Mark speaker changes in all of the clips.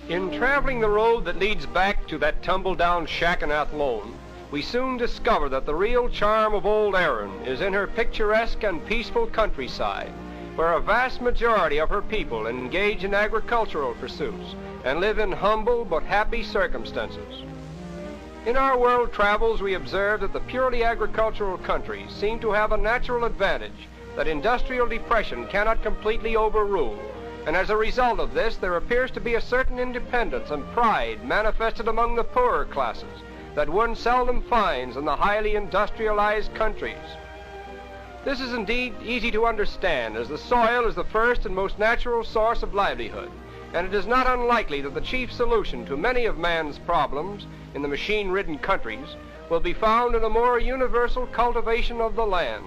Speaker 1: In traveling the road that leads back to that tumble-down shack in Athlone, we soon discover that the real charm of old Erin is in her picturesque and peaceful countryside, where a vast majority of her people engage in agricultural pursuits and live in humble but happy circumstances. In our world travels, we observe that the purely agricultural countries seem to have a natural advantage that industrial depression cannot completely overrule, and as a result of this, there appears to be a certain independence and pride manifested among the poorer classes that one seldom finds in the highly industrialized countries. This is indeed easy to understand, as the soil is the first and most natural source of livelihood, and it is not unlikely that the chief solution to many of man's problems in the machine-ridden countries will be found in a more universal cultivation of the land.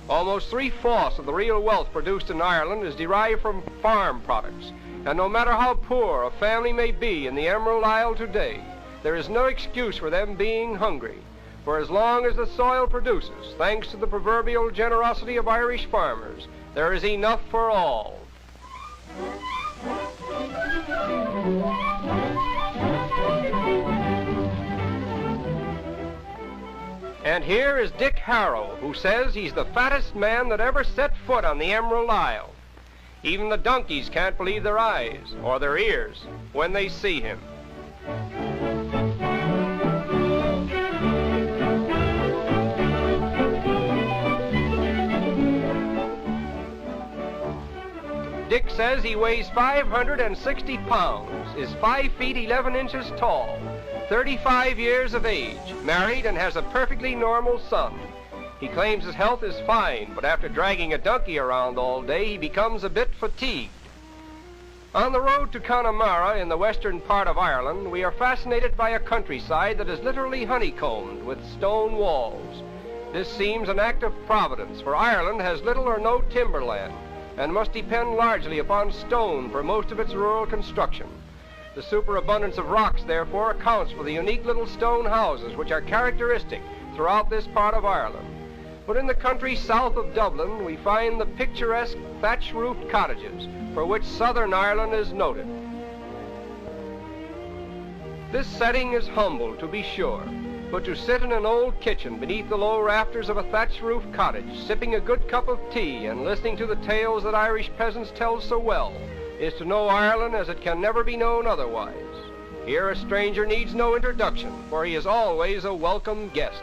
Speaker 1: Almost 3/4 of the real wealth produced in Ireland is derived from farm products, and no matter how poor a family may be in the Emerald Isle today, there is no excuse for them being hungry, for as long as the soil produces, thanks to the proverbial generosity of Irish farmers, there is enough for all. And here is Dick Harrow, who says he's the fattest man that ever set foot on the Emerald Isle. Even the donkeys can't believe their eyes or their ears when they see him. Dick says he weighs 560 pounds, is 5 feet 11 inches tall, 35 years of age, married, and has a perfectly normal son. He claims his health is fine, but after dragging a donkey around all day, he becomes a bit fatigued. On the road to Connemara in the western part of Ireland, we are fascinated by a countryside that is literally honeycombed with stone walls. This seems an act of providence, for Ireland has little or no timberland and must depend largely upon stone for most of its rural construction. The superabundance of rocks, therefore, accounts for the unique little stone houses which are characteristic throughout this part of Ireland. But in the country south of Dublin, we find the picturesque thatch-roofed cottages for which southern Ireland is noted. This setting is humble, to be sure, but to sit in an old kitchen beneath the low rafters of a thatch-roofed cottage, sipping a good cup of tea and listening to the tales that Irish peasants tell so well, is to know Ireland as it can never be known otherwise. Here a stranger needs no introduction, for he is always a welcome guest.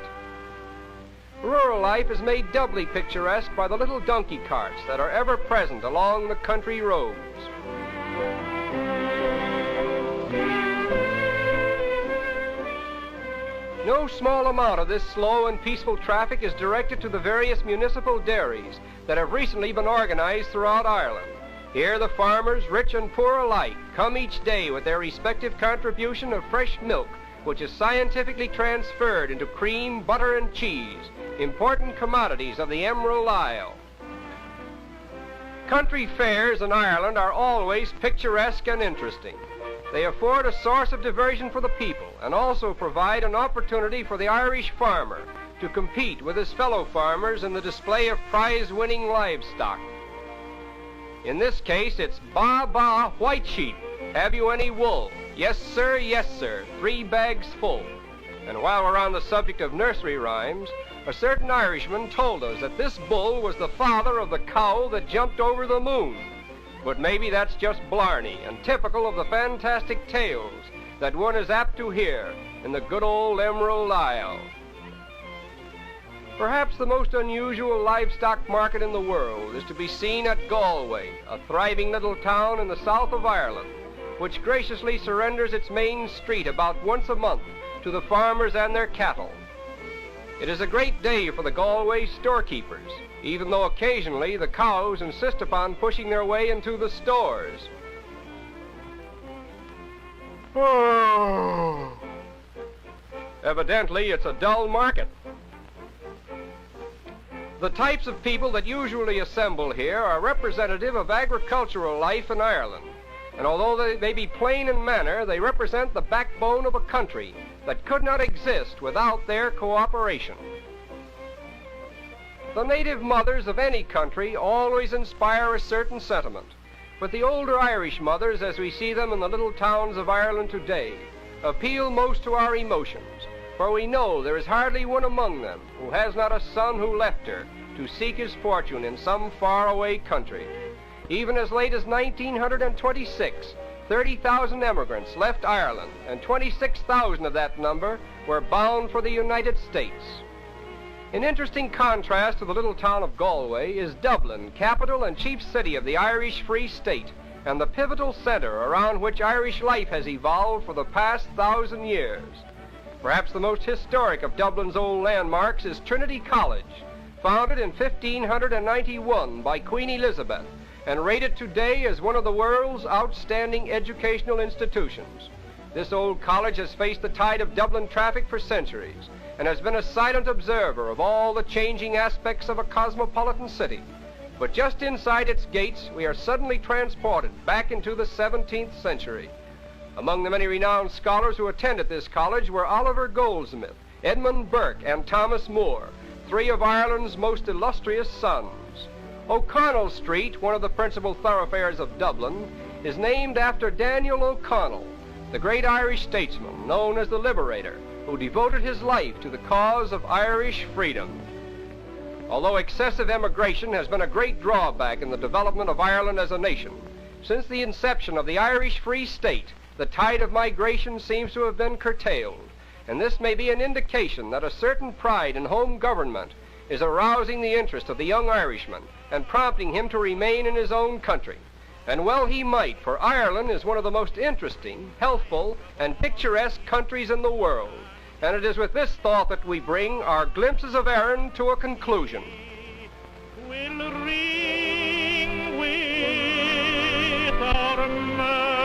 Speaker 1: Rural life is made doubly picturesque by the little donkey carts that are ever present along the country roads. No small amount of this slow and peaceful traffic is directed to the various municipal dairies that have recently been organized throughout Ireland. Here the farmers, rich and poor alike, come each day with their respective contribution of fresh milk, which is scientifically transferred into cream, butter, and cheese, important commodities of the Emerald Isle. Country fairs in Ireland are always picturesque and interesting. They afford a source of diversion for the people and also provide an opportunity for the Irish farmer to compete with his fellow farmers in the display of prize-winning livestock. In this case, it's "Ba, ba, white sheep, have you any wool? Yes, sir, 3 bags full." And while we're on the subject of nursery rhymes, a certain Irishman told us that this bull was the father of the cow that jumped over the moon. But maybe that's just blarney and typical of the fantastic tales that one is apt to hear in the good old Emerald Isle. Perhaps the most unusual livestock market in the world is to be seen at Galway, a thriving little town in the south of Ireland, which graciously surrenders its main street about once a month to the farmers and their cattle. It is a great day for the Galway storekeepers, even though occasionally the cows insist upon pushing their way into the stores. Oh. Evidently, it's a dull market. The types of people that usually assemble here are representative of agricultural life in Ireland, and although they may be plain in manner, they represent the backbone of a country that could not exist without their cooperation. The native mothers of any country always inspire a certain sentiment. But the older Irish mothers, as we see them in the little towns of Ireland today, appeal most to our emotions, for we know there is hardly one among them who has not a son who left her to seek his fortune in some faraway country. Even as late as 1926, 30,000 emigrants left Ireland, and 26,000 of that number were bound for the United States. In interesting contrast to the little town of Galway is Dublin, capital and chief city of the Irish Free State, and the pivotal center around which Irish life has evolved for the past 1,000 years. Perhaps the most historic of Dublin's old landmarks is Trinity College, founded in 1591 by Queen Elizabeth, and rated today as one of the world's outstanding educational institutions. This old college has faced the tide of Dublin traffic for centuries and has been a silent observer of all the changing aspects of a cosmopolitan city. But just inside its gates, we are suddenly transported back into the 17th century. Among the many renowned scholars who attended this college were Oliver Goldsmith, Edmund Burke, and Thomas More, three of Ireland's most illustrious sons. O'Connell Street, one of the principal thoroughfares of Dublin, is named after Daniel O'Connell, the great Irish statesman known as the Liberator, who devoted his life to the cause of Irish freedom. Although excessive emigration has been a great drawback in the development of Ireland as a nation, since the inception of the Irish Free State, the tide of migration seems to have been curtailed, and this may be an indication that a certain pride in home government is arousing the interest of the young Irishman and prompting him to remain in his own country. And well he might, for Ireland is one of the most interesting, healthful, and picturesque countries in the world. And it is with this thought that we bring our Glimpses of Erin to a conclusion.
Speaker 2: Will ring with autumn.